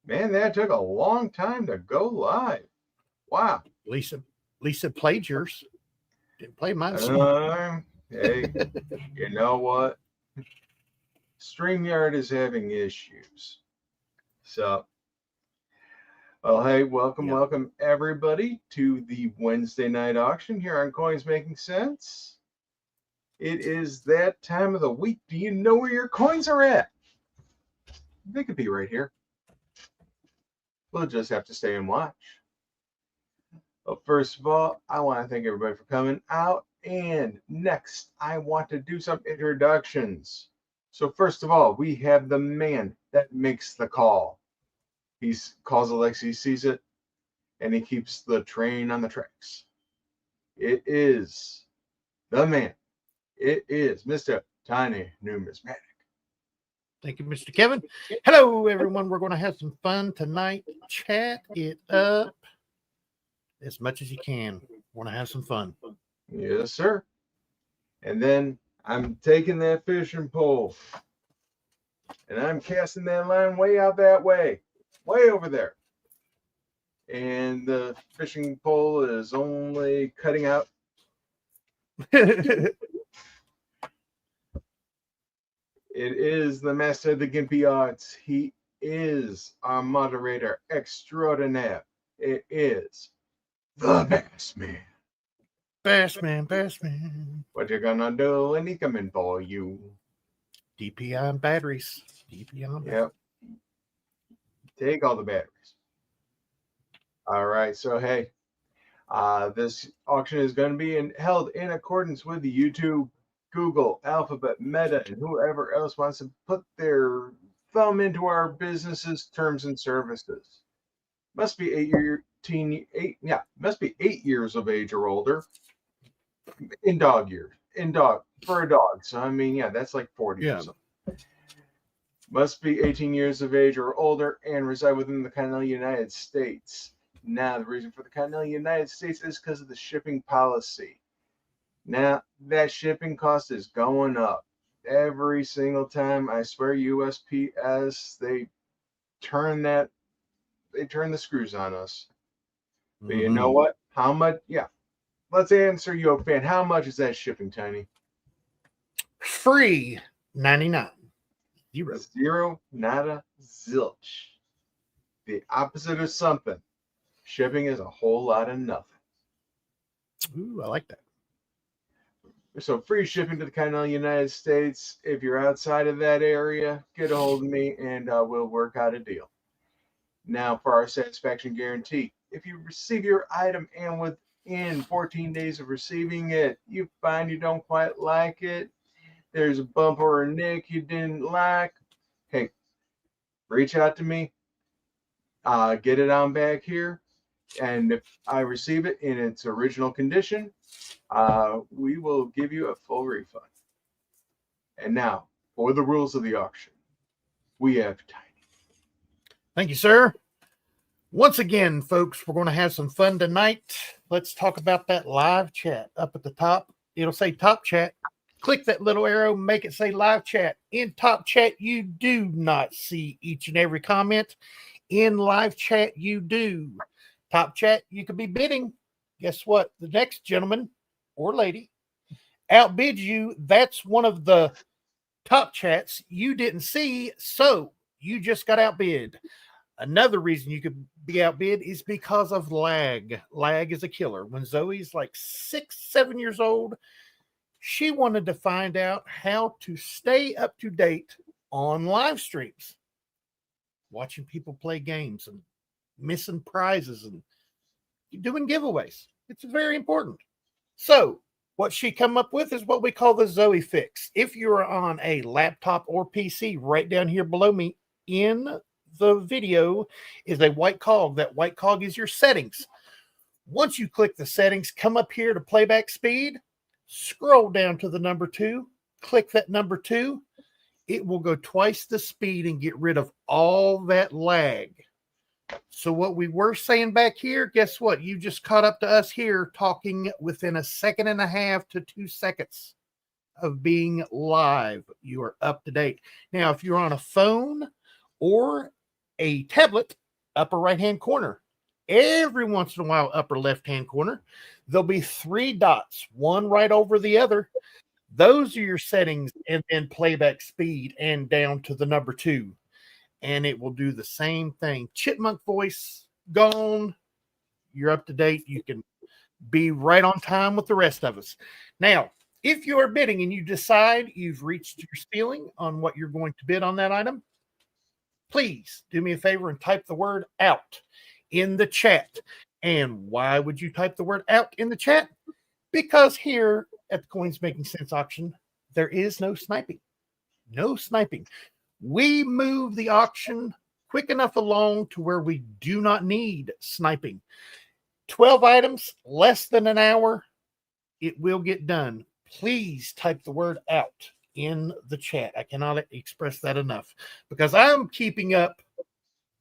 Man, that took a long time to go live. Wow. Lisa played yours. Didn't play mine. Hey, you know what? StreamYard is having issues. So, well, hey, welcome everybody to the Wednesday night auction here on Coins Making Sense. It is that time of the week. Do you know where your coins are at? They could be right here. We'll just have to stay and watch. Well, first of all, I want to thank everybody for coming out. And next, I want to do some introductions. So first of all, we have the man that makes the call. He calls Alexi, sees it, and he keeps the train on the tracks. It is the man. It is Mr. Tiny Numismatic. Thank you, Mr. Kevin. Hello, everyone. We're going to have some fun tonight. Chat it up as much as you can. Want to have some fun. Yes, sir. And then I'm taking that fishing pole and I'm casting that line way out that way over there. And the fishing pole is only cutting out. It is the master of the gimpy arts. He is our moderator extraordinaire. It is the best man. Best man. What you gonna do when he coming for you? DPI and batteries. Yep. Take all the batteries. All right. So, hey, this auction is going to be held in accordance with the YouTube, Google, Alphabet, Meta, and whoever else wants to put their thumb into our business's terms and services. Must be 8 years of age or older. In dog for a dog. So I mean, yeah, that's like 40 or something. Must be 18 years of age or older and reside within the Continental United States. Now, the reason for the Continental United States is because of the shipping policy. Now, that shipping cost is going up every single time. I swear, USPS, they turn the screws on us. But you know what? How much? Yeah. Let's answer you, fan. How much is that shipping, Tiny? Free 99. Zero, nada, zilch. The opposite of something. Shipping is a whole lot of nothing. Ooh, I like that. So free shipping to the Continental United States. If you're outside of that area, get a hold of me and we'll work out a deal. Now, for our satisfaction guarantee, if you receive your item and within 14 days of receiving it, you find you don't quite like it, there's a bump or a nick you didn't like, hey, reach out to me, get it on back here, and if I receive it in its original condition, we will give you a full refund. And now, for the rules of the auction, we have Tiny. Thank you, sir. Once again, folks, we're going to have some fun tonight. Let's talk about that live chat up at the top. It'll say top chat. Click that little arrow, make it say live chat. In top chat, you do not see each and every comment. In live chat, you do. Top chat, you could be bidding. Guess what? The next gentleman or lady outbids you. That's one of the top chats you didn't see, so you just got outbid. Another reason you could be outbid is because of lag. Lag is a killer. When Zoe's like 6-7 years old, she wanted to find out how to stay up to date on live streams, watching people play games and missing prizes and doing giveaways. It's very important. So what she come up with is what we call the Zoe fix. If you're on a laptop or PC, right down here below me in the video is a white cog. That white cog is your settings. Once you click the settings, come up here to playback speed, scroll down to the number 2, click that number 2. It will go twice the speed and get rid of all that lag. So what we were saying back here, guess what? You just caught up to us here talking within 1.5 seconds to 2 seconds of being live. You are up to date. Now, if you're on a phone or a tablet, upper right-hand corner. Every once in a while, upper left-hand corner, there'll be 3 dots, one right over the other. Those are your settings, and then playback speed and down to the number 2. And it will do the same thing. Chipmunk voice, gone. You're up to date. You can be right on time with the rest of us. Now, if you are bidding and you decide you've reached your ceiling on what you're going to bid on that item, please do me a favor and type the word out in the chat. And why would you type the word out in the chat? Because here at the Coins Making Sense auction, there is no sniping. No sniping. We move the auction quick enough along to where we do not need sniping. 12 items, less than an hour, it will get done. Please type the word out in the chat. I cannot express that enough because I'm keeping up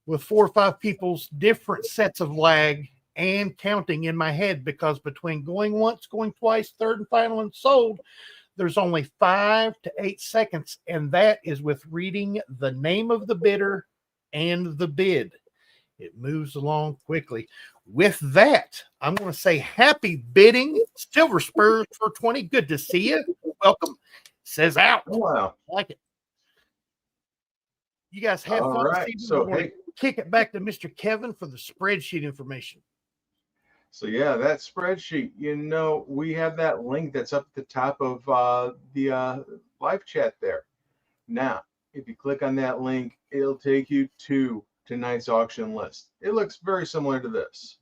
with 4 or 5 people's different sets of lag and counting in my head, because between going once, going twice, third and final and sold, there's only 5 to 8 seconds, and that is with reading the name of the bidder and the bid. It moves along quickly. With that, I'm going to say happy bidding, Silver Spurs for 20. Good to see you. Welcome. Says out. Oh, wow. I like it. You guys have fun. Right. So, hey, kick it back to Mr. Kevin for the spreadsheet information. So, yeah, that spreadsheet, we have that link that's up at the top of the live chat there. Now, if you click on that link, it'll take you to tonight's auction list. It looks very similar to this.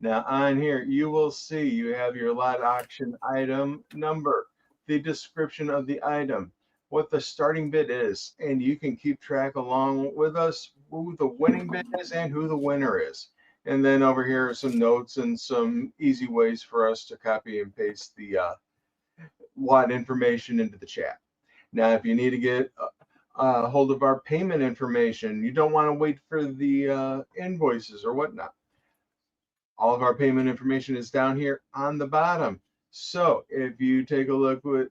Now, on here, you will see you have your lot auction item number, the description of the item, what the starting bid is, and you can keep track along with us who the winning bid is and who the winner is. And then over here are some notes and some easy ways for us to copy and paste the lot information into the chat. Now, if you need to get hold of our payment information, you don't want to wait for the invoices or whatnot, all of our payment information is down here on the bottom. So if you take a look with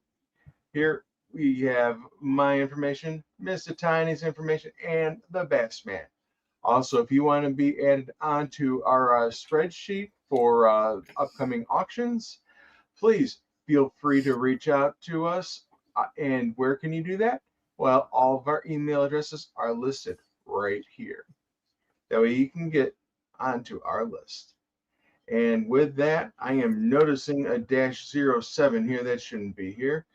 here, we have my information, Mr. Tiny's information, and the Bass Man. Also, if you want to be added onto our spreadsheet for upcoming auctions, please feel free to reach out to us. And where can you do that? Well, all of our email addresses are listed right here. That way you can get onto our list. And with that, I am noticing a -07 here. That shouldn't be here.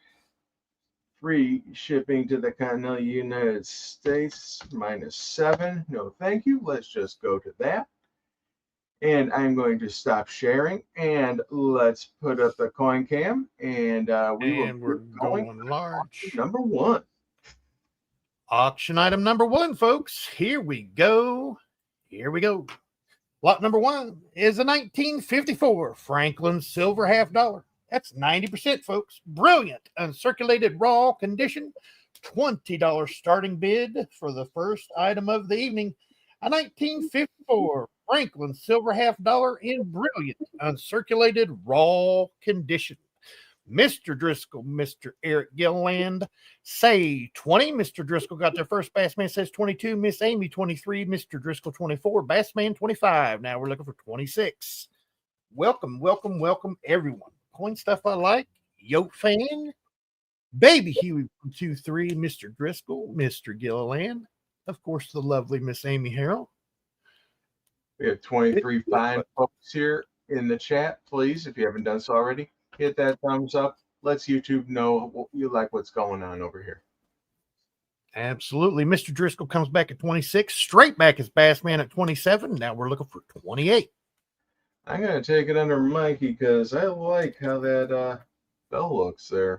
Free shipping to the continental United States, -7. No, thank you. Let's just go to that. And I'm going to stop sharing, and let's put up the coin cam, and we're going large. Number 1. Auction item number 1, folks. Here we go. Here we go. Lot number 1 is a 1954 Franklin silver $half. That's 90%, folks. Brilliant. Uncirculated raw condition. $20 starting bid for the first item of the evening. A 1954 Franklin silver $half in brilliant uncirculated raw condition. Mr. Driscoll, Mr. Eric Gilland say 20. Mr. Driscoll got their first. Bassman says 22. Miss Amy 23. Mr. Driscoll 24. Bassman 25. Now we're looking for 26. Welcome, welcome, welcome, everyone. Coin stuff I like. Yoke fan. Baby Huey 23. Mr. Driscoll, Mr. Gilland. Of course, the lovely Miss Amy Harrell. We have 23 fine folks here in the chat. Please, if you haven't done so already, hit that thumbs up. Let's YouTube know you like what's going on over here. Absolutely. Mr. Driscoll comes back at 26. Straight back is Bassman at 27. Now we're looking for 28. I'm going to take it under Mikey because I like how that bell looks there.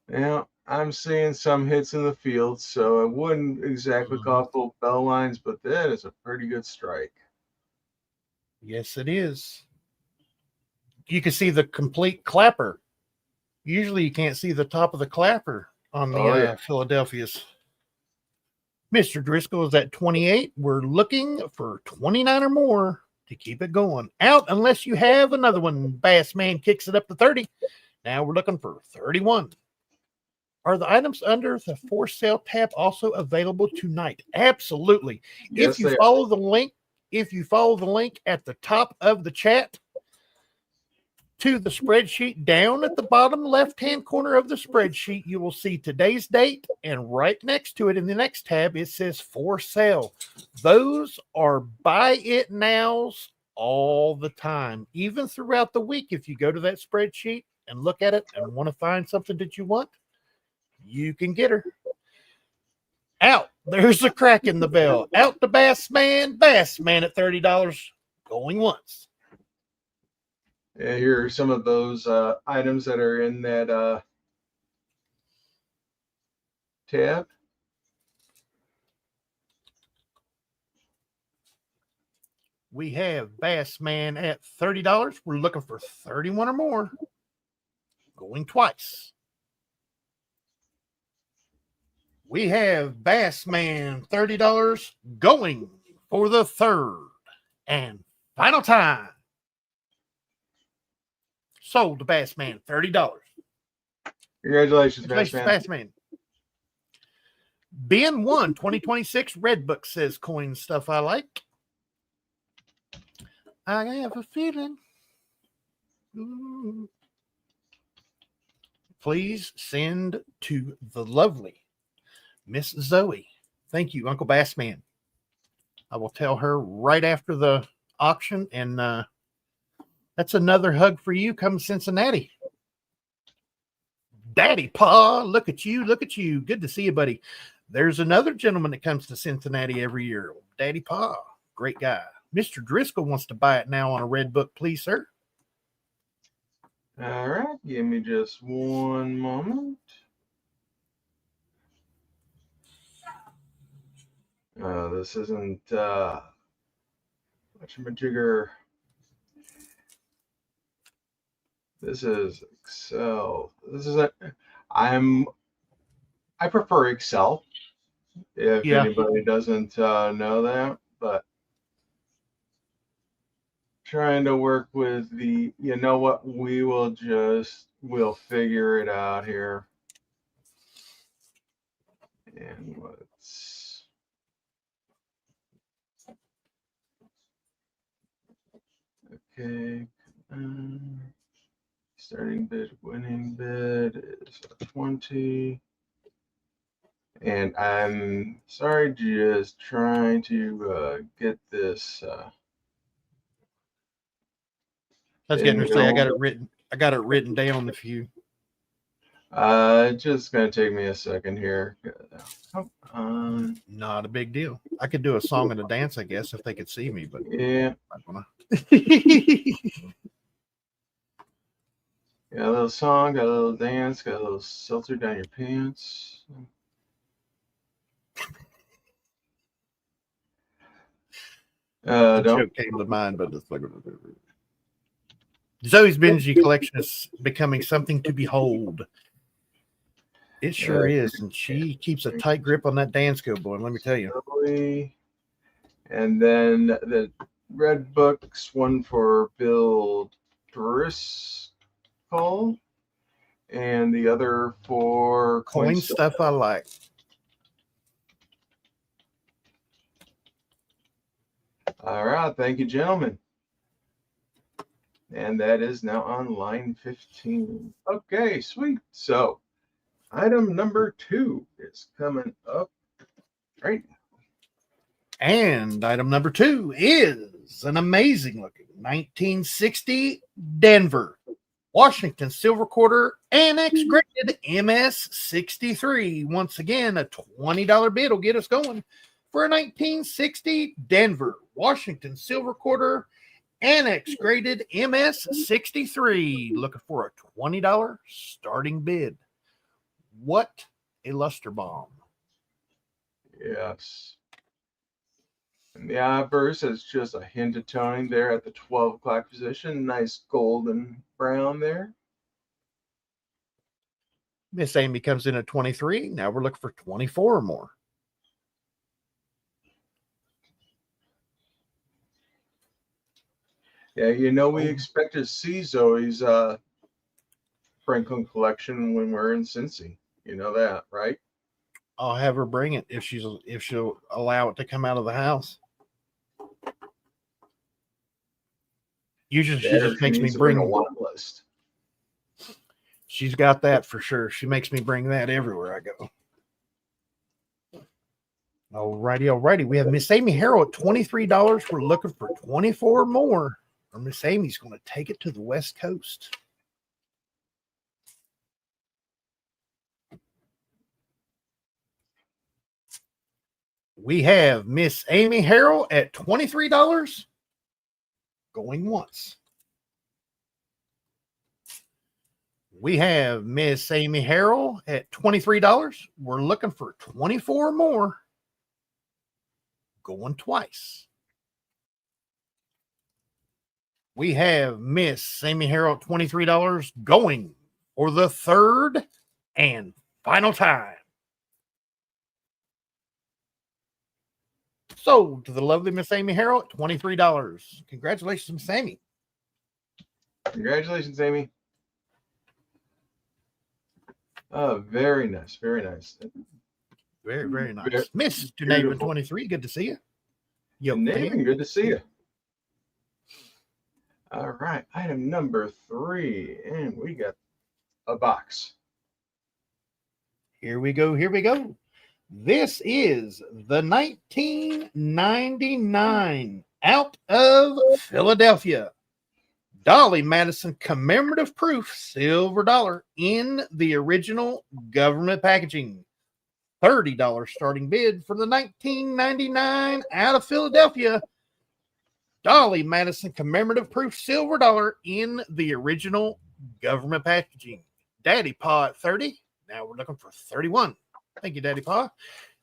Now, I'm seeing some hits in the field, so I wouldn't exactly call it full bell lines, but that is a pretty good strike. Yes, it is. You can see the complete clapper. Usually you can't see the top of the clapper on the Philadelphia's. Mr. Driscoll is at 28. We're looking for 29 or more to keep it going. Out unless you have another one. Bassman kicks it up to 30. Now we're looking for 31. Are the items under the for sale tab also available tonight? Absolutely. Yes, If you follow the link, at the top of the chat to the spreadsheet, down at the bottom left-hand corner of the spreadsheet, you will see today's date, and right next to it in the next tab, it says for sale. Those are buy it nows all the time, even throughout the week. If you go to that spreadsheet and look at it and want to find something that you want, you can get her. Out. There's a crack in the bell. Out the Bass Man at $30. Going once. Yeah, here are some of those items that are in that tab. We have Bass Man at $30. We're looking for 31 or more. Going twice. We have Bass Man $30 going for the third and final time. Sold to Bass Man $30. Congratulations, Bass Man. BN1 2026 Red Book says coin stuff I like. I have a feeling. Ooh. Please send to the lovely Miss Zoe. Thank you, Uncle Bassman. I will tell her right after the auction, and that's another hug for you. Come Cincinnati. Daddy Pa, look at you. Look at you. Good to see you, buddy. There's another gentleman that comes to Cincinnati every year. Daddy Pa, great guy. Mr. Driscoll wants to buy it now on a red book, please, sir. All right, give me just one moment. This isn't whatchamajigger. This is Excel. This is I prefer Excel. If anybody doesn't know that, but trying to work with the, you know what, we'll figure it out here. And let's okay. Starting bid, winning bid is 20. And I'm sorry, just trying to get this. I was getting to say I got it written down. If you, it's just gonna take me a second here. Come on. Not a big deal. I could do a song and a dance, I guess, if they could see me. But yeah, got a little song, got a little dance, got a little seltzer down your pants. The joke came to mind, but it's like Zoe's Benji collection is becoming something to behold. It sure is, and she keeps a tight grip on that Dansco boy. Let me tell you. And then the red books, one for Bill Driscoll, and the other for coin stuff I like. All right, thank you, gentlemen. And that is now on line 15. Okay, sweet. So item number 2 is coming up right now. And item number 2 is an amazing looking 1960 Denver Washington Silver Quarter Annex graded MS63. Once again, a $20 bid will get us going for a 1960 Denver Washington Silver Quarter Annex graded MS63. Looking for a $20 starting bid. What a luster bomb. Yes. And the obverse is just a hint of toning there at the 12 o'clock position. Nice golden brown there. Miss Amy comes in at 23. Now we're looking for 24 or more. Yeah, you know, we expect to see Zoe's Franklin collection when we're in Cincy. You know that, right? I'll have her bring it if she'll allow it to come out of the house. Usually she just makes me bring a want list. She's got that for sure. She makes me bring that everywhere I go. Alrighty. We have Miss Amy Harrell at $23. We're looking for 24 more. Or Miss Amy's going to take it to the West Coast. We have Miss Amy Harrell at $23. Going once. We have Miss Amy Harrell at $23. We're looking for 24 more. Going twice. We have Miss Amy Harrell at $23 going for the third and final time. So to the lovely Miss Amy Harrell at $23. Congratulations, Miss Amy. Congratulations, Amy. Oh, very nice. Very nice. Very, very nice. Miss Naven 23, good to see you. Naven, good to see you. All right, item number 3, and we got a box. Here we go. This is the 1999 out of Philadelphia Dolly Madison commemorative proof silver dollar in the original government packaging. $30 starting bid for the 1999 out of Philadelphia Dolly Madison commemorative proof silver dollar in the original government packaging. Daddy Pa at 30. Now we're looking for 31. Thank you, Daddy Pa.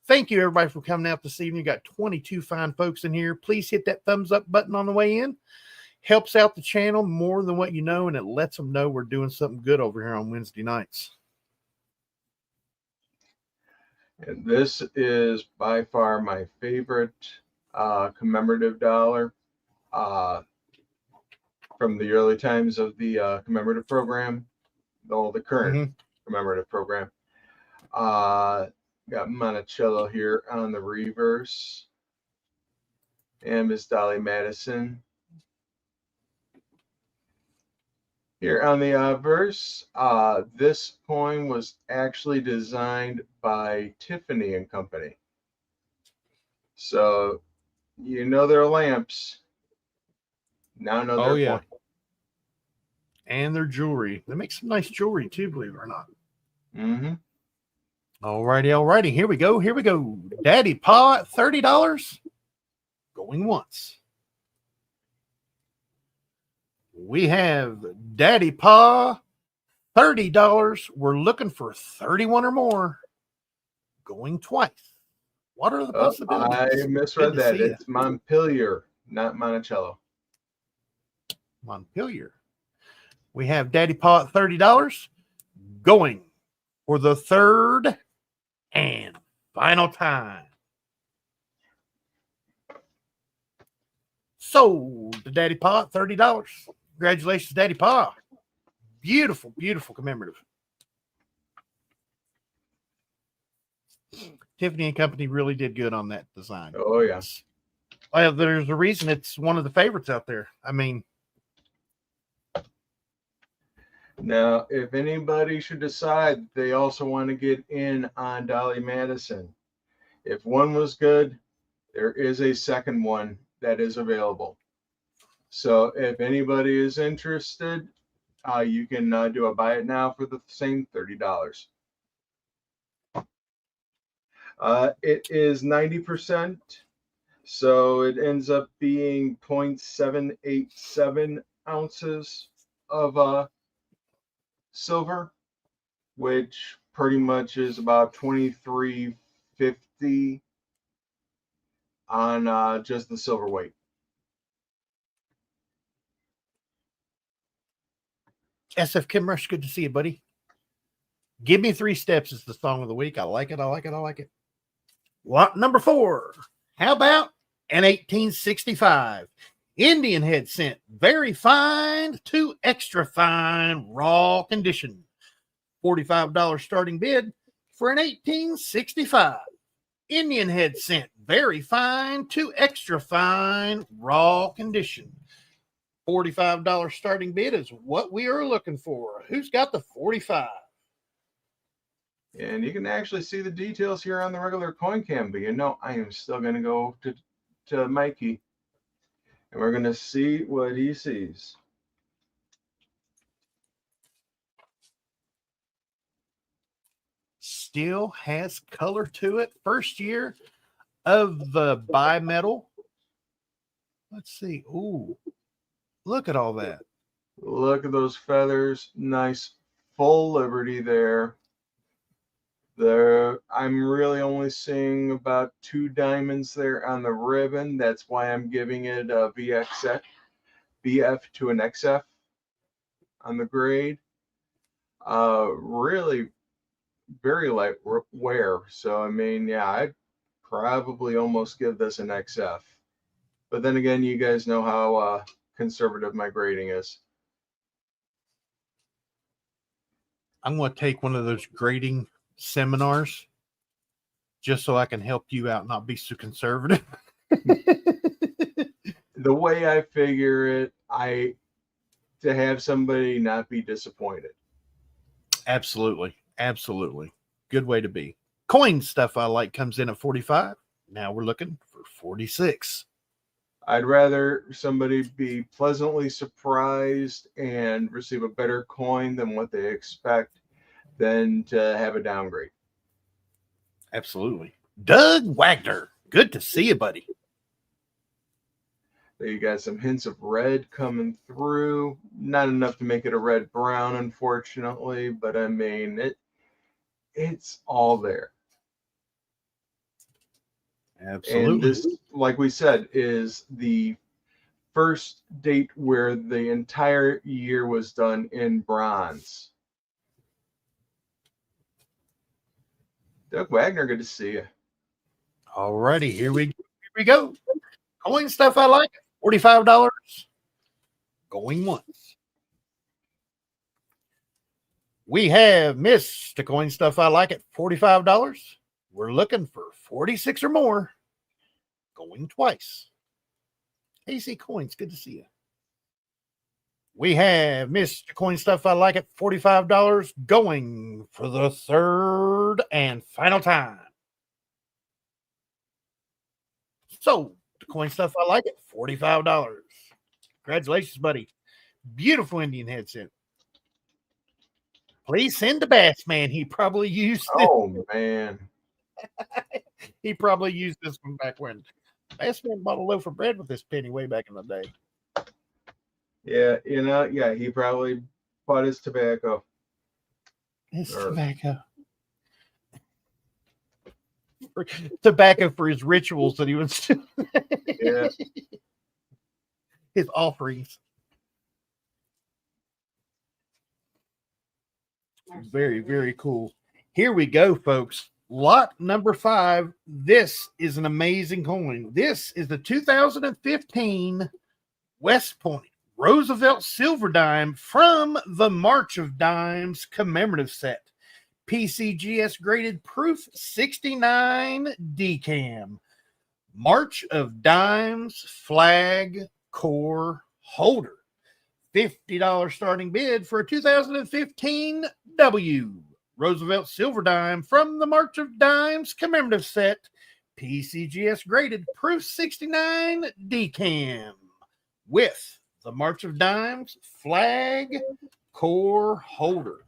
Thank you, everybody, for coming out this evening. You got 22 fine folks in here. Please hit that thumbs up button on the way in. Helps out the channel more than what you know, and it lets them know we're doing something good over here on Wednesday nights. And this is by far my favorite commemorative dollar from the early times of the commemorative program, the current commemorative program. Got Monticello here on the reverse, and Miss Dolly Madison here on the verse. This coin was actually designed by Tiffany and Company. So, you know their lamps. Now know their coin. And their jewelry. They make some nice jewelry too, believe it or not. Mm-hmm. Alrighty. Here we go. Daddy Pa at $30. Going once. We have Daddy Pa, $30. We're looking for 31 or more. Going twice. What are the possibilities? I misread that. It's Montpelier, not Monticello. Montpelier. We have Daddy Pa at $30. Going for the third and final time. Sold to Daddy Pa at $30. Congratulations, Daddy Pa. Beautiful, beautiful commemorative. Tiffany and Company really did good on that design. Oh, yes. Well, there's a reason it's one of the favorites out there. I mean, now, if anybody should decide they also want to get in on Dolly Madison, if one was good, there is a second one that is available. So if anybody is interested, you can do a buy it now for the same $30. It is 90%, so it ends up being 0.787 ounces of silver, which pretty much is about $23.50 on just the silver weight. SF Kimrush, good to see you, buddy. Give Me 3 Steps is the song of the week. I like it. Lot number 4. How about an 1865 Indian head cent, very fine to extra fine raw condition. $45 starting bid. for an 1865 Indian head cent, very fine to extra fine, raw condition. $45 starting bid is what we are looking for. Who's got the 45? And you can actually see the details here on the regular coin cam, but you know I am still going to go to Mikey, and we're going to see what he sees. Still has color to it. First year of the bimetal. Let's see. Ooh, look at all that. Look at those feathers. Nice full liberty there. I'm really only seeing about 2 diamonds there on the ribbon. That's why I'm giving it a BF to an XF on the grade. Really very light wear. So, I mean, yeah, I'd probably almost give this an XF. But then again, you guys know how conservative my grading is. I'm going to take one of those grading seminars just so I can help you out, not be so conservative. The way I figure it, to have somebody not be disappointed. Absolutely. Absolutely. Good way to be. Coin stuff I like comes in at 45. Now we're looking for 46. I'd rather somebody be pleasantly surprised and receive a better coin than what they expect than to have a downgrade. Absolutely. Doug Wagner. Good to see you, buddy. There you got some hints of red coming through. Not enough to make it a red brown, unfortunately, but I mean it's all there. Absolutely. And this, like we said, is the first date where the entire year was done in bronze. Doug Wagner, good to see you. All righty, here we go. Coin stuff I like. $45. Going once. We have Mr. Coin stuff I like at $45. We're looking for 46 or more. Going twice. AC Coins, good to see you. We have Mr. Coin stuff I like at $45. Going for the third and final time. So, the coin stuff I like at $45. Congratulations, buddy. Beautiful Indian headset. Please send the Bass Man. He probably used this. Oh, man. He probably used this one back when Bass Man bought a loaf of bread with this penny way back in the day. Yeah, yeah, he probably bought his tobacco. Tobacco. Tobacco for his rituals that he was Yeah. His offerings. Very, very cool. Here we go, folks. Lot number 5. This is an amazing coin. This is the 2015 West Point Roosevelt Silver Dime from the March of Dimes commemorative set. PCGS graded proof 69 DCAM. March of Dimes flag core holder. $50 starting bid for a 2015 W. Roosevelt Silver Dime from the March of Dimes commemorative set. PCGS graded proof 69 DCAM with the March of Dimes flag core holder.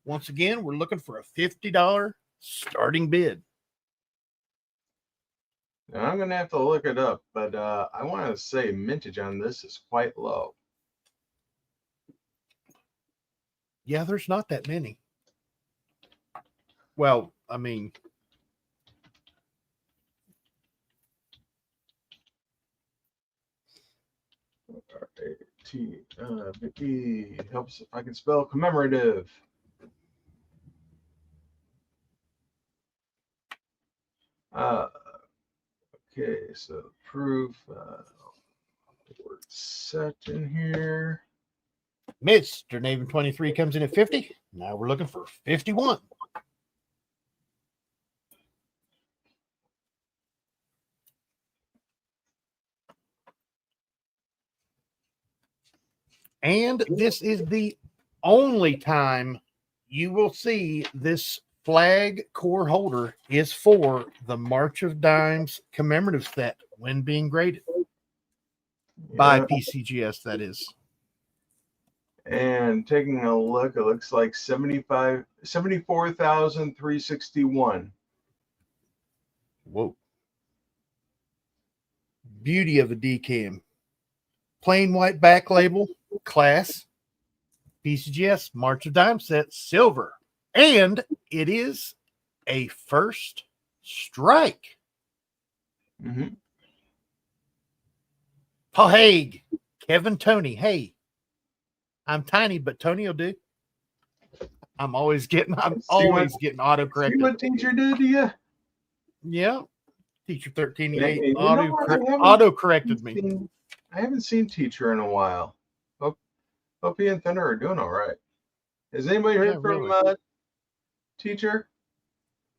Once again, we're looking for a $50 starting bid. Now, I'm going to have to look it up, but I want to say mintage on this is quite low. Yeah, there's not that many. Well, I mean, R-A-T-E helps if I can spell commemorative. Okay, so proof word set in here. Mr. Navy 23 comes in at 50. Now we're looking for 51. And this is the only time you will see this flag core holder is for the March of Dimes commemorative set when being graded by PCGS, that is. And taking a look, it looks like 74,361. Whoa. Beauty of a decam. Plain white back label, class, PCGS, March of Dimes set, silver. And it is a first strike. Mm-hmm. Paul Haig, Kevin Tony. Hey, I'm tiny, but Tony will do. I'm always getting auto corrected. See what teacher did to you? Yeah. Teacher 1388 Hey, auto corrected me. I haven't seen teacher in a while. Hope he and Thunder are doing all right. Has anybody heard from teacher?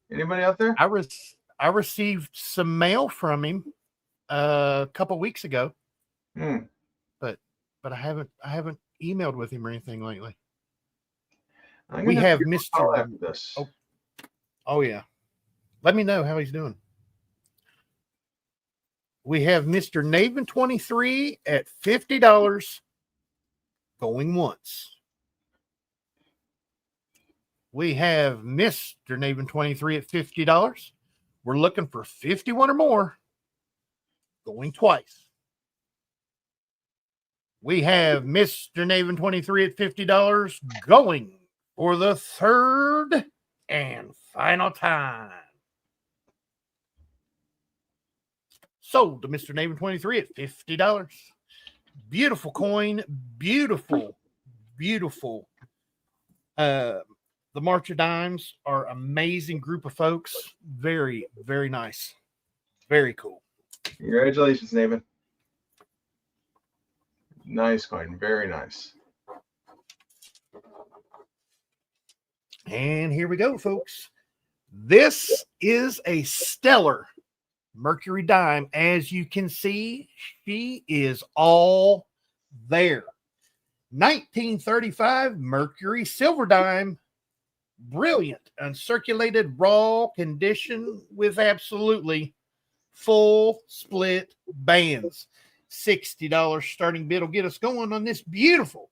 Anybody out there? I received some mail from him a couple weeks ago. But I haven't emailed with him or anything lately. We have Mr. Oh yeah. Let me know how he's doing. We have Mr. Naven 23 at $50 going once. We have Mr. Naven 23 at $50. We're looking for 51 or more going twice. We have Mr. Naven 23 at $50 going for the third and final time. Sold to Mr. Naven 23 at $50. Beautiful coin. Beautiful. The March of Dimes are amazing group of folks. Very, very nice. Very cool. Congratulations, Naven. Nice coin. Very nice. And here we go, folks. This is a stellar Mercury dime. As you can see, she is all there. 1935 Mercury silver dime. Brilliant, uncirculated, raw condition with absolutely full split bands. $60 starting bid will get us going on this beautiful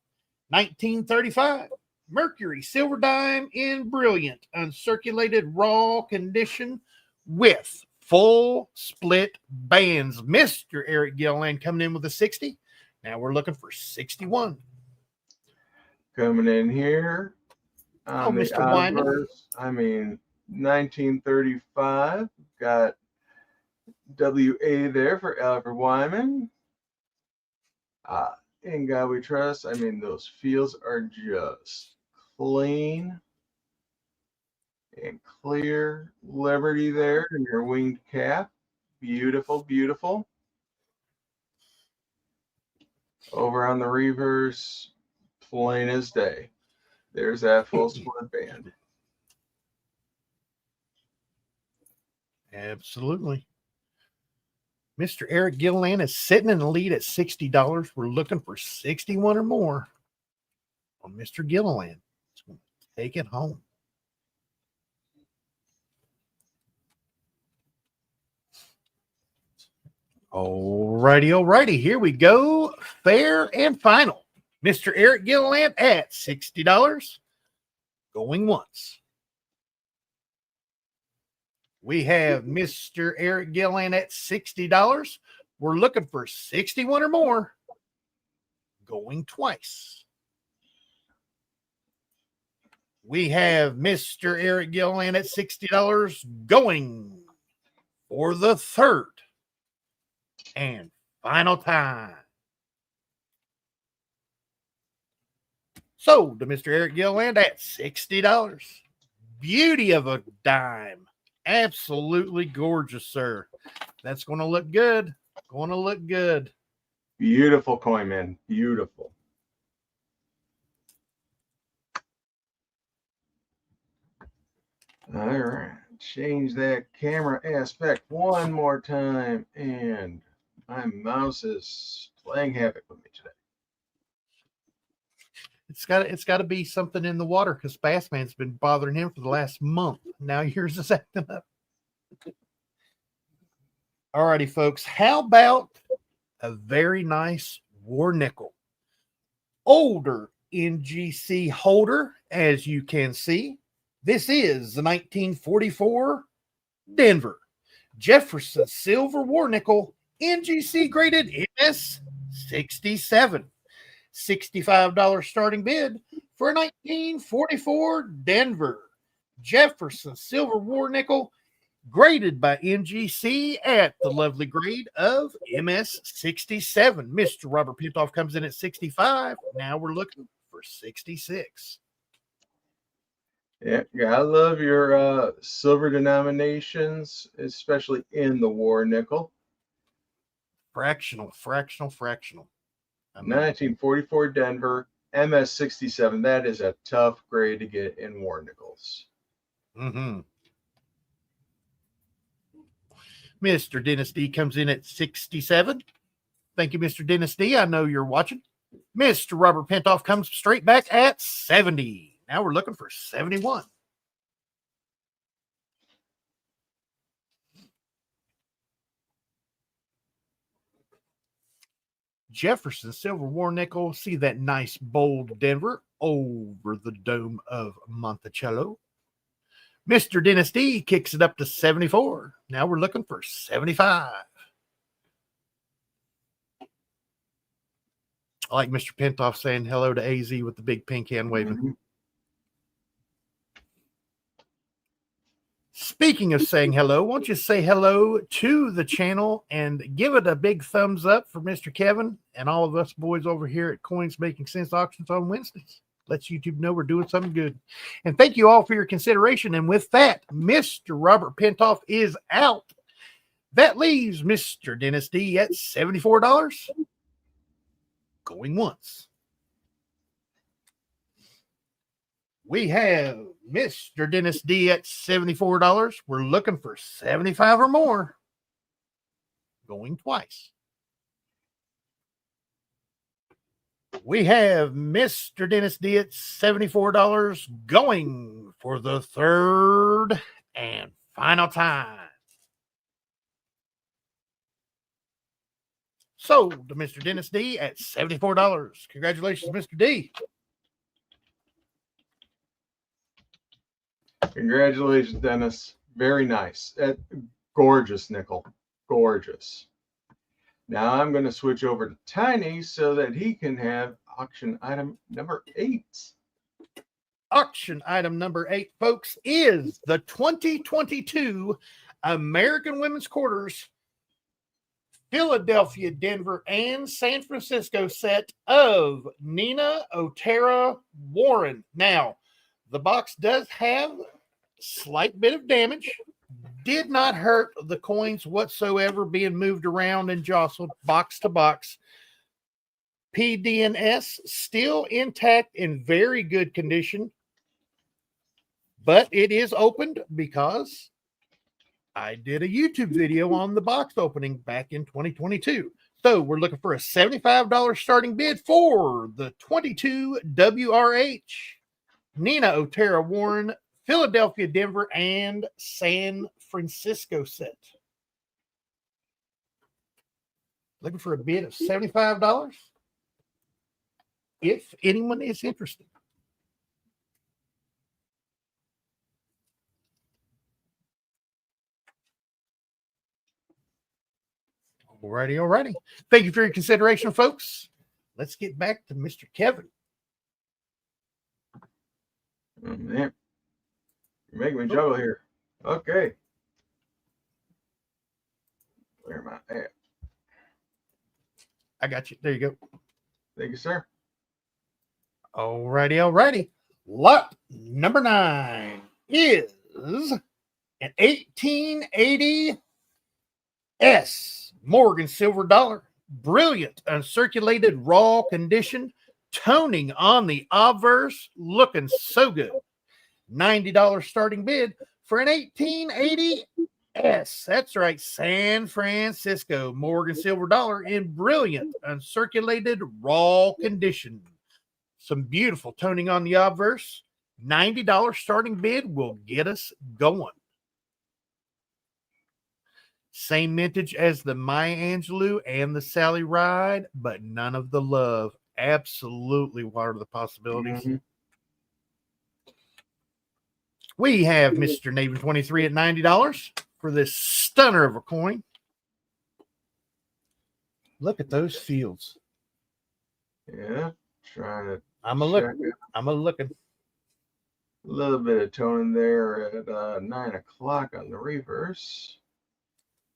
1935 Mercury silver dime in brilliant, uncirculated, raw condition with full split bands. Mr. Eric Gilland coming in with a 60. Now we're looking for 61. Coming in here. Mr. Wyman. 1935. Got WA there for Albert Wyman. In God we trust. Those fields are just clean and clear. Liberty there in your winged cap. Beautiful, beautiful. Over on the reverse, plain as day. There's that full split band. Absolutely. Mr. Eric Gilland is sitting in the lead at $60. We're looking for 61 or more on Mr. Gilland. Take it home. Alrighty. Here we go. Fair and final. Mr. Eric Gilland at $60. Going once. We have Mr. Eric Gilland at $60. We're looking for 61 or more. Going twice. We have Mr. Eric Gilland at $60 going for the third and final time. Sold to Mr. Eric Gilland at $60. Beauty of a dime. Absolutely gorgeous, sir. That's going to look good. Beautiful coin, man. Beautiful. All right. Change that camera aspect one more time. And my mouse is playing havoc with me today. It's got to be something in the water because Bassman's been bothering him for the last month. Now yours is acting up. All righty, folks. How about a very nice war nickel? Older NGC holder, as you can see. This is the 1944 Denver Jefferson Silver War Nickel NGC graded MS 67. $65 starting bid for a 1944 Denver Jefferson Silver War Nickel graded by NGC at the lovely grade of MS 67. Mr. Robert Pintoff comes in at 65. Now we're looking for 66. Yeah, I love your silver denominations, especially in the war nickel. Fractional. 1944 Denver, MS 67. That is a tough grade to get in war nickels. Mm-hmm. Mr. Dennis D comes in at 67. Thank you, Mr. Dennis D. I know you're watching. Mr. Robert Pintoff comes straight back at 70. Now we're looking for 71. Jefferson Silver War Nickel. See that nice bold Denver over the dome of Monticello. Mr. Dennis D kicks it up to 74. Now we're looking for 75. I like Mr. Pintoff saying hello to AZ with the big pink hand waving. Mm-hmm. Speaking of saying hello, won't you say hello to the channel and give it a big thumbs up for Mr. Kevin and all of us boys over here at Coins Making Sense Auctions on Wednesdays. Lets YouTube know we're doing something good. And thank you all for your consideration. And with that, Mr. Robert Pintoff is out. That leaves Mr. Dennis D at $74. Going once. We have Mr. Dennis D at $74. We're looking for 75 or more. Going twice. We have Mr. Dennis D at $74 going for the third and final time. Sold to Mr. Dennis D at $74. Congratulations, Mr. D. Congratulations, Dennis. Very nice. Gorgeous nickel. Gorgeous. Now I'm going to switch over to Tiny so that he can have auction item number 8. Auction item number 8, folks, is the 2022 American Women's Quarters Philadelphia, Denver, and San Francisco set of Nina Otera Warren. Now, the box does have a slight bit of damage. Did not hurt the coins whatsoever being moved around and jostled box to box. PDNS still intact in very good condition, but it is opened because I did a YouTube video on the box opening back in 2022. So we're looking for a $75 starting bid for the 22 WRH Nina Otera Warren Philadelphia, Denver, and San Francisco set. Looking for a bid of $75 if anyone is interested. Alrighty. Thank you for your consideration, folks. Let's get back to Mr. Kevin. Oh, man. You're making me juggle here. Okay. Where am I at? I got you. There you go. Thank you, sir. Alrighty. Lot number 9 is an 1880 S Morgan silver dollar. Brilliant uncirculated raw condition. Toning on the obverse. Looking so good. $90 starting bid for an 1880 S. That's right. San Francisco Morgan silver dollar in brilliant uncirculated raw condition. Some beautiful toning on the obverse. $90 starting bid will get us going. Same mintage as the Maya Angelou and the Sally Ride, but none of the love. Absolutely, what are the possibilities? Mhm. We have Mr. Navy 23 at $90 for this stunner of a coin. Look at those fields. Yeah, trying to I'm a looking. I'm a looking. A little bit of toning there at 9 o'clock on the reverse.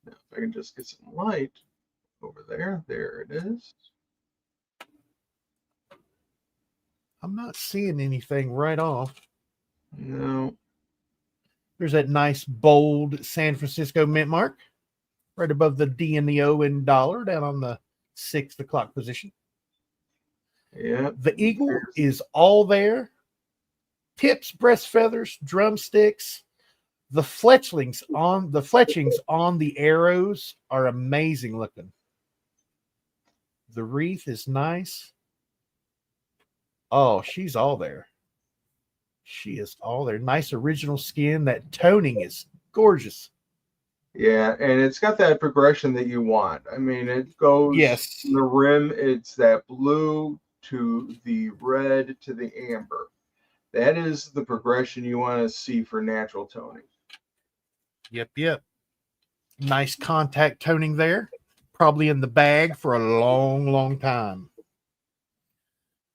Now, if I can just get some light over there. There it is. I'm not seeing anything right off. No. There's that nice bold San Francisco mint mark right above the D and the O in dollar down on the 6 o'clock position. Yeah. The eagle is all there. Tips, breast feathers, drumsticks. The fletchings on the arrows are amazing looking. The wreath is nice. Oh, she's all there. She is all there. Nice original skin. That toning is gorgeous. Yeah, and it's got that progression that you want. I mean, it goes, yes, the rim, it's that blue to the red to the amber. That is the progression you want to see for natural toning. Yep. Nice contact toning there. Probably in the bag for a long time.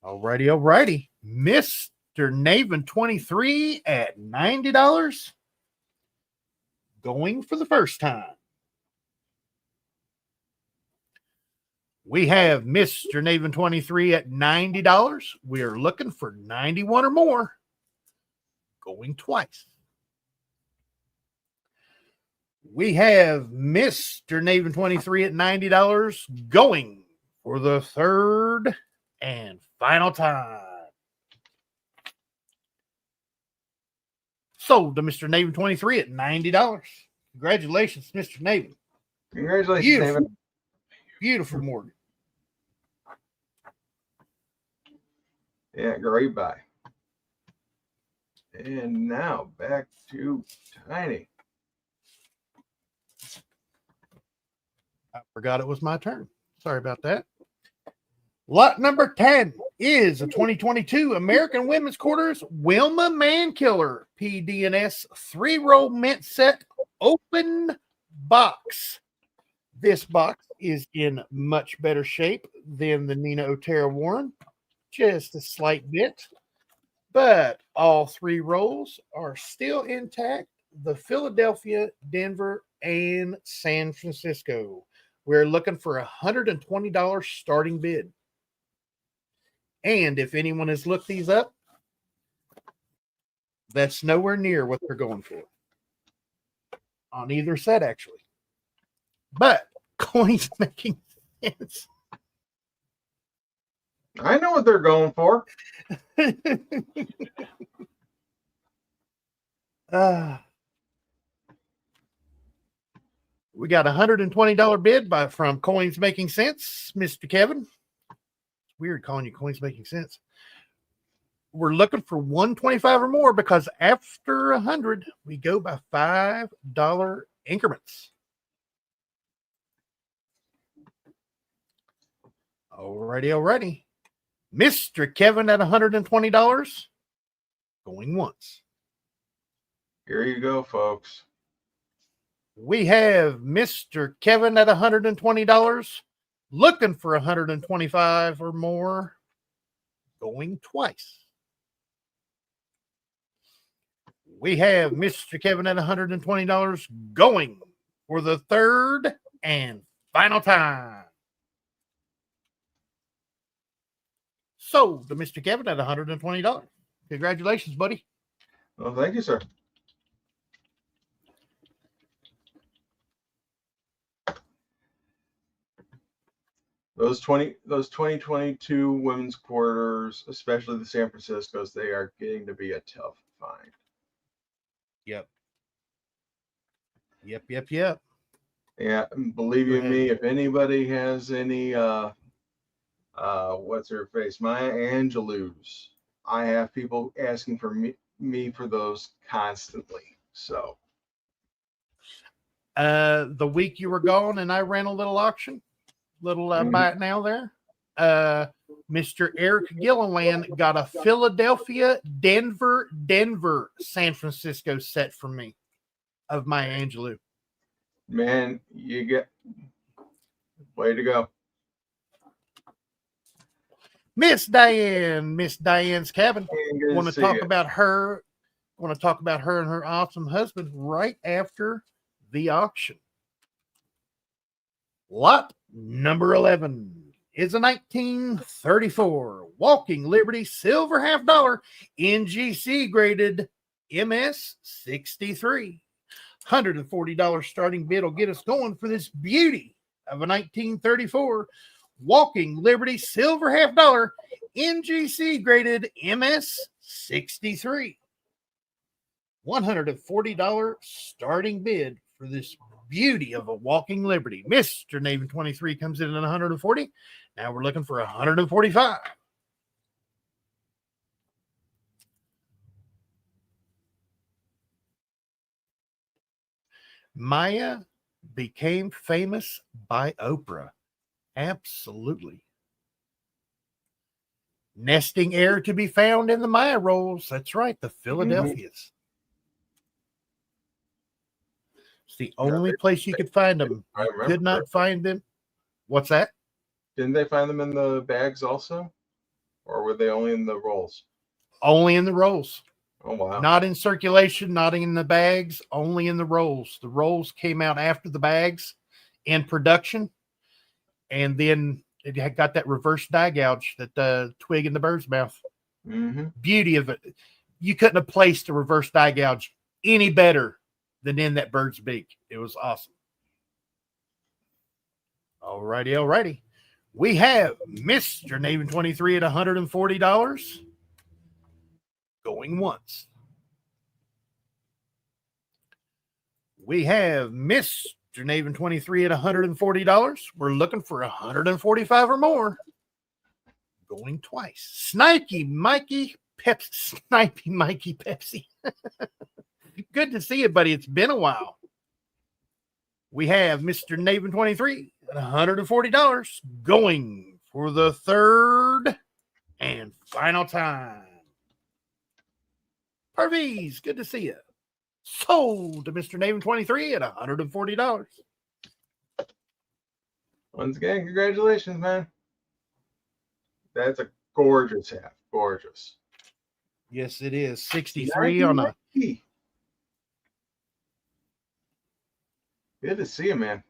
Alrighty. Mr. Naven 23 at $90. Going for the first time. We have Mr. Naven 23 at $90. We are looking for 91 or more. Going twice. We have Mr. Naven 23 at $90 going for the third and final time. Sold to Mr. Naven 23 at $90. Congratulations, Mr. Naven. Congratulations, Naven. Beautiful mortgage. Yeah, great buy. And now back to Tiny. I forgot it was my turn. Sorry about that. Lot number 10 is a 2022 American Women's Quarters Wilma Mankiller PDNS 3-roll mint set open box. This box is in much better shape than the Nina Otero Warren, just a slight bit, but all 3 rolls are still intact. The Philadelphia, Denver, and San Francisco. We're looking for $120 starting bid. And if anyone has looked these up, that's nowhere near what they're going for on either set, actually. But coins making sense. I know what they're going for. We got a $120 bid from Coins Making Sense, Mr. Kevin. It's weird calling you Coins Making Sense. We're looking for $125 or more because after 100, we go by $5 increments. Alrighty. Mr. Kevin at $120. Going once. Here you go, folks. We have Mr. Kevin at $120. Looking for $125 or more. Going twice. We have Mr. Kevin at $120 going for the third and final time. Sold to Mr. Kevin at $120. Congratulations, buddy. Well, thank you, sir. Those 2022 women's quarters, especially the San Franciscos, they are getting to be a tough find. Yep. Yeah, believe you me, if anybody has any what's her face? Maya Angelou's. I have people asking for me for those constantly. So the week you were gone and I ran a little auction, buy it now there. Mr. Eric Gilliland got a Philadelphia, Denver, San Francisco set for me of Maya Angelou. Man, you get way to go. Miss Diane's cabin. Want to talk about her and her awesome husband right after the auction. Lot number 11 is a 1934 Walking Liberty silver $50 NGC graded MS 63. $140 starting bid will get us going for this beauty of a 1934 Walking Liberty silver $50 NGC graded MS 63. $140 starting bid for this beauty of a Walking Liberty. Mr. Navy 23 comes in at 140. Now we're looking for 145. Maya became famous by Oprah. Absolutely. Nesting air to be found in the Maya rolls. That's right, the Philadelphias. It's the only place you could find them. You could not find them. What's that? Didn't they find them in the bags also? Or were they only in the rolls? Only in the rolls. Oh, wow. Not in circulation, not in the bags, only in the rolls. The rolls came out after the bags in production. And then it had got that reverse die gouge, that twig in the bird's mouth. Beauty of it. You couldn't have placed a reverse die gouge any better than in that bird's beak. It was awesome. Alrighty. We have Mr. Navy 23 at $140. Going once. We have Mr. Navy 23 at $140. We're looking for 145 or more. Going twice. Snipey Mikey Pepsi. Good to see you, buddy. It's been a while. We have Mr. Navy 23 at $140. Going for the third and final time. Parviz, good to see you. Sold to Mr. Navy 23 at $140. Once again, congratulations, man. That's a gorgeous hat. Gorgeous. Yes, it is. 63 on a. Good to see you, man.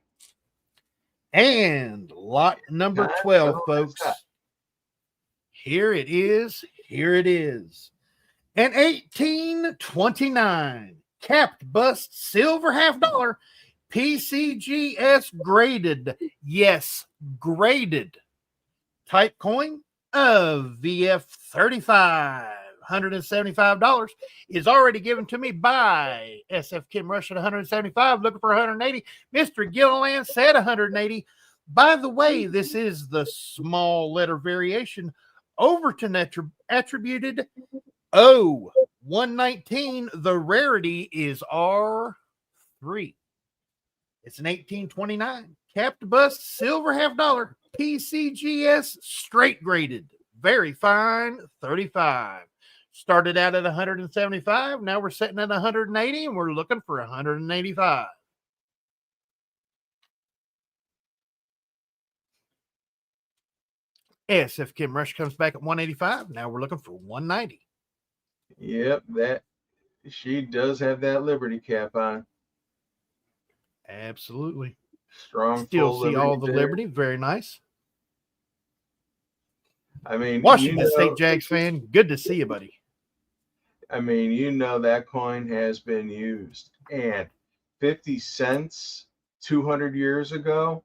And lot number 12, folks. Here it is. An 1829 capped bust silver $50 PCGS graded. Yes, graded. Type coin of VF35. $175 is already given to me by SF Kim Rush at $175, looking for $180. Mr. Gilliland said $180. By the way, this is the small letter variation. Overton attributed O119. The rarity is R3. It's an 1829 capped bust silver $50 PCGS straight graded. Very fine 35. Started out at 175. Now we're sitting at 180 and we're looking for 185. SF Kim Rush comes back at 185. Now we're looking for 190. Yep, that she does have that Liberty cap on. Absolutely. Strong. Still see all the Liberty. Very nice. I mean, Washington State Jags fan, good to see you, buddy. I mean, that coin has been used. And 50 cents 200 years ago,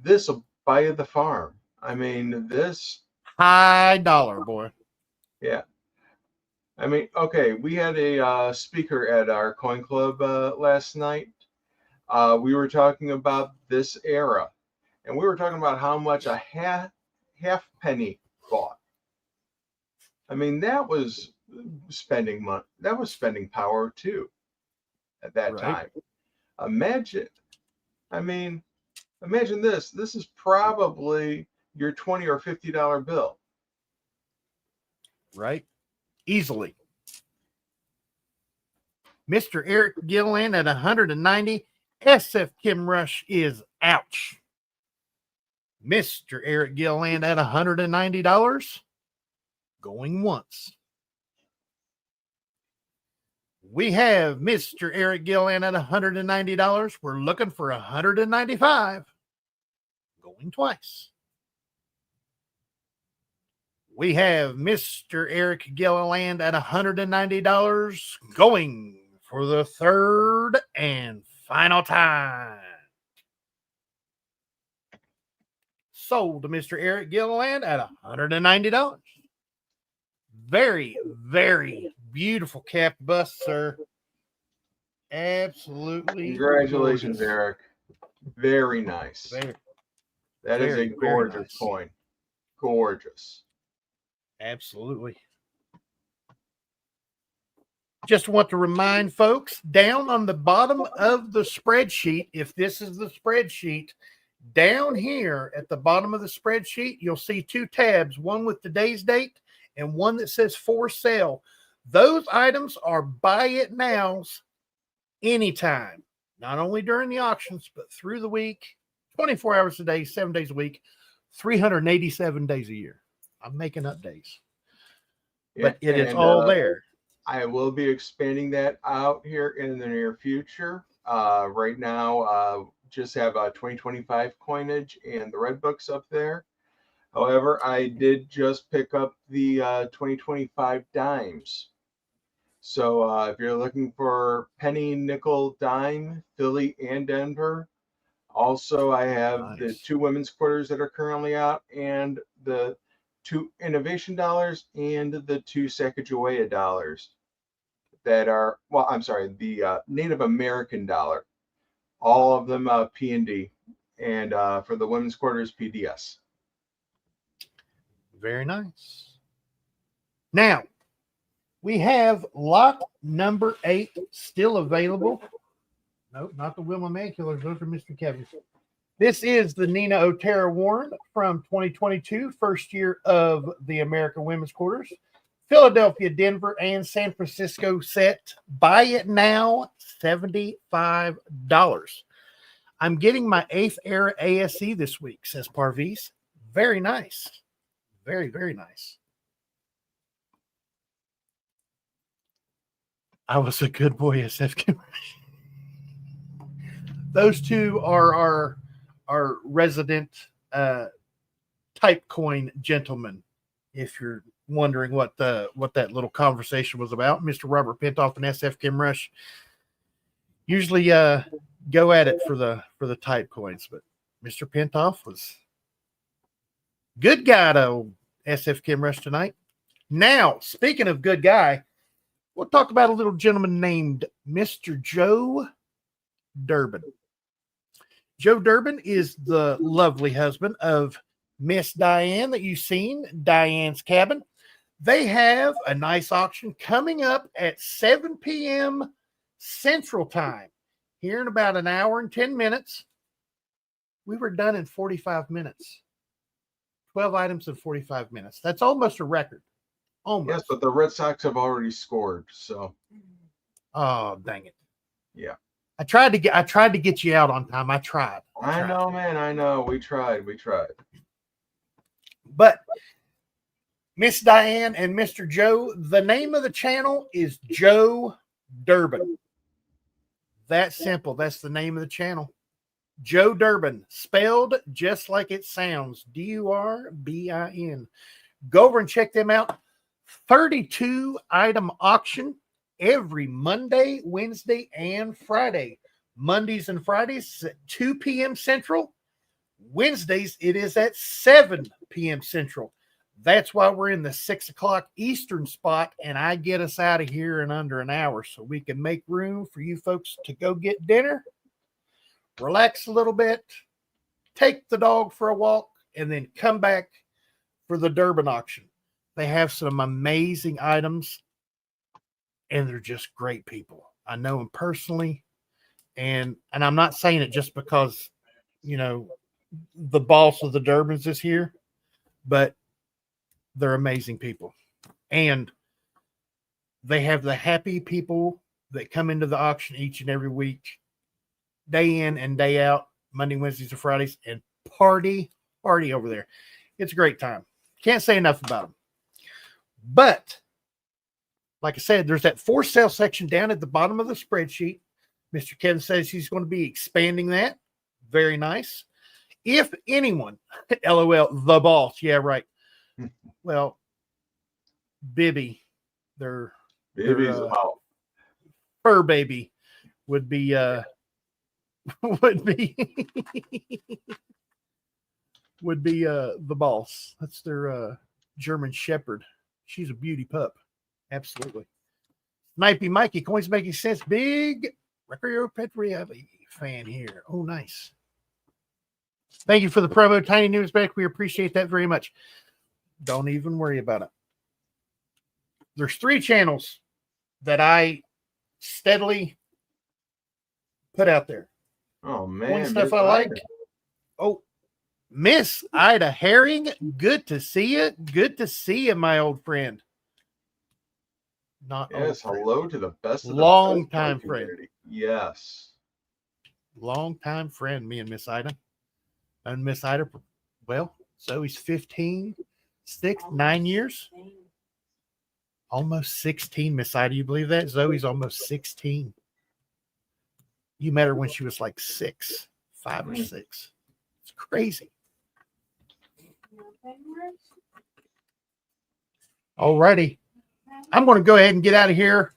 this will buy you the farm. I mean, this. High dollar, boy. Yeah. I mean, okay, we had a speaker at our coin club last night. We were talking about this era. and we were talking about how much a half penny bought. I mean, that was spending money. That was spending power too at that time. Imagine, I mean, imagine this. This is probably your $20 or $50 bill. Right? Easily. Mr. Eric Gilliland at 190. SF Kim Rush is ouch. Mr. Eric Gilliland at $190. Going once. We have Mr. Eric Gilliland at $190. We're looking for $195. Going twice. We have Mr. Eric Gilliland at $190. Going for the third and final time. Sold to Mr. Eric Gilliland at $190. Very, very beautiful cap bust, sir. Absolutely. Congratulations, gorgeous. Eric. Very nice. That is a gorgeous coin. Gorgeous. Absolutely. Just want to remind folks, down on the bottom of the spreadsheet, if this is the spreadsheet, down here at the bottom of the spreadsheet, you'll see two tabs, one with today's date and one that says for sale. Those items are buy it nows anytime, not only during the auctions, but through the week, 24 hours a day, 7 days a week, 387 days a year. I'm making up days, but it is all there. I will be expanding that out here in the near future. Right now, just have a 2025 coinage and the red books up there. However, I did just pick up the 2025 dimes. So if you're looking for penny, nickel, dime, Philly and Denver. Also, I have the 2 women's quarters that are currently out, and the 2 innovation dollars and the 2 Sacagawea dollars that are, well, I'm sorry, the Native American dollar. All of them P&D, and for the women's quarters, PDS. Very nice. Now, we have lot number 8 still available. Nope, not the Wilma Manculars. Those are Mr. Kevin. This is the Nina Otero Warren from 2022, first year of the American Women's Quarters. Philadelphia, Denver, and San Francisco set. Buy it now, $75. I'm getting my 8th era ASE this week, says Parvis. Very nice. Very, very nice. I was a good boy, SF. Those two are our resident type coin gentlemen. If you're wondering what that little conversation was about, Mr. Robert Pintoff and SF Kim Rush usually go at it for the type coins, but Mr. Pintoff was good guy to SF Kim Rush tonight. Now, speaking of good guy, we'll talk about a little gentleman named Mr. Joe Durbin. Joe Durbin is the lovely husband of Miss Diane that you've seen, Diane's Cabin. They have a nice auction coming up at 7 p.m. Central Time. Here in about an hour and 10 minutes. We were done in 45 minutes. 12 items in 45 minutes. That's almost a record. Almost. Yes, but the Red Sox have already scored, so. Oh, dang it. Yeah. I tried to get you out on time. I tried. I know, man. I know. We tried. But Miss Diane and Mr. Joe, the name of the channel is Joe Durbin. That's simple. That's the name of the channel. Joe Durbin, spelled just like it sounds. Durbin. Go over and check them out. 32 item auction every Monday, Wednesday, and Friday. Mondays and Fridays at 2 p.m. Central. Wednesdays, it is at 7 p.m. Central. That's why we're in the 6 o'clock Eastern spot, and I get us out of here in under an hour so we can make room for you folks to go get dinner, relax a little bit, take the dog for a walk, and then come back for the Durban auction. They have some amazing items, and they're just great people. I know them personally, and I'm not saying it just because, you know, the boss of the Durbans is here, but they're amazing people. And they have the happy people that come into the auction each and every week, day in and day out, Monday, Wednesdays, and Fridays, and party over there. It's a great time. Can't say enough about them. But like I said, there's that for sale section down at the bottom of the spreadsheet. Mr. Kevin says he's going to be expanding that. Very nice. If anyone, LOL, the boss. Yeah, right. Well, Bibby, their fur baby would be would be the boss. That's their German Shepherd. She's a beauty pup. Absolutely. Snipey Mikey, coins making sense. Big Recreational Pet Reality fan here. Oh, nice. Thank you for the promo, Tiny Newsback. We appreciate that very much. Don't even worry about it. There's 3 channels that I steadily put out there. Oh, man. One stuff I like. Oh, Miss Ida Herring. Good to see you. Good to see you, my old friend. Not yes, hello to the best of the long time friend. Yes. Long time friend, me and Miss Ida. And Miss Ida, well, Zoe's 15, 9 years. Almost 16, Miss Ida. You believe that? Zoe's almost 16. You met her when she was like 6, 5 or 6. It's crazy. Alrighty. I'm going to go ahead and get out of here.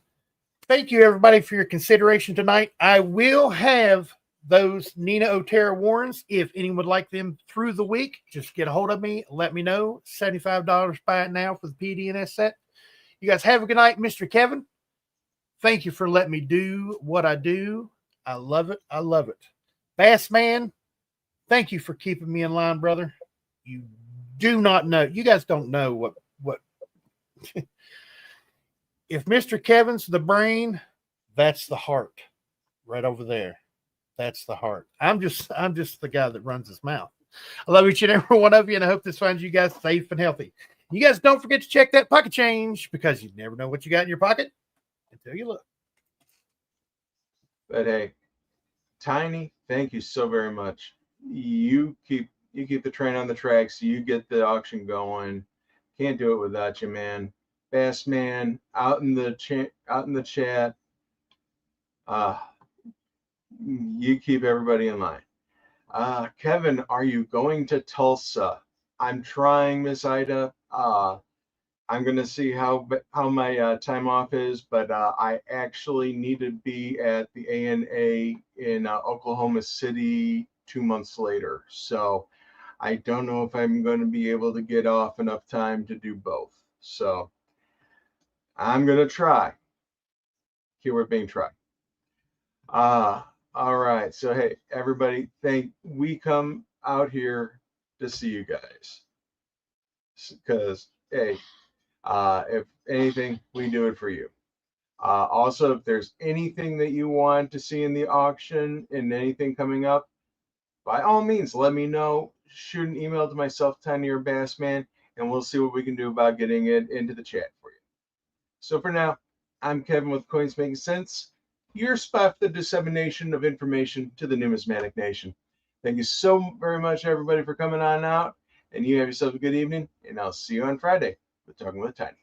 Thank you, everybody, for your consideration tonight. I will have those Nina Otero warrants. If anyone would like them through the week, just get a hold of me. Let me know. $75 buy it now for the PDNS set. You guys have a good night, Mr. Kevin. Thank you for letting me do what I do. I love it. I love it. Bass Man, thank you for keeping me in line, brother. You do not know. You guys don't know what if Mr. Kevin's the brain, that's the heart right over there. That's the heart. I'm just the guy that runs his mouth. I love each and every one of you, and I hope this finds you guys safe and healthy. You guys don't forget to check that pocket change, because you never know what you got in your pocket until you look. But hey, Tiny, thank you so very much. You keep the train on the tracks. You get the auction going. Can't do it without you, man. Bass Man out in the chat. You keep everybody in line. Kevin, are you going to Tulsa? I'm trying, Miss Ida. I'm gonna see how my time off is, but I actually need to be at the ANA in Oklahoma City 2 months later. So I don't know if I'm going to be able to get off enough time to do both. So I'm gonna try. Keyword being try. All right. So hey, everybody, we come out here to see you guys, because hey, if anything, we do it for you. Also, if there's anything that you want to see in the auction and anything coming up, by all means, let me know. Shoot an email to myself, Tiny or Bassman, and we'll see what we can do about getting it into the chat for you. So for now, I'm Kevin with Coins Making Sense, your spot for the dissemination of information to the numismatic nation. Thank you so very much, everybody, for coming on out, and you have yourself a good evening, and I'll see you on Friday with Talking with Tiny.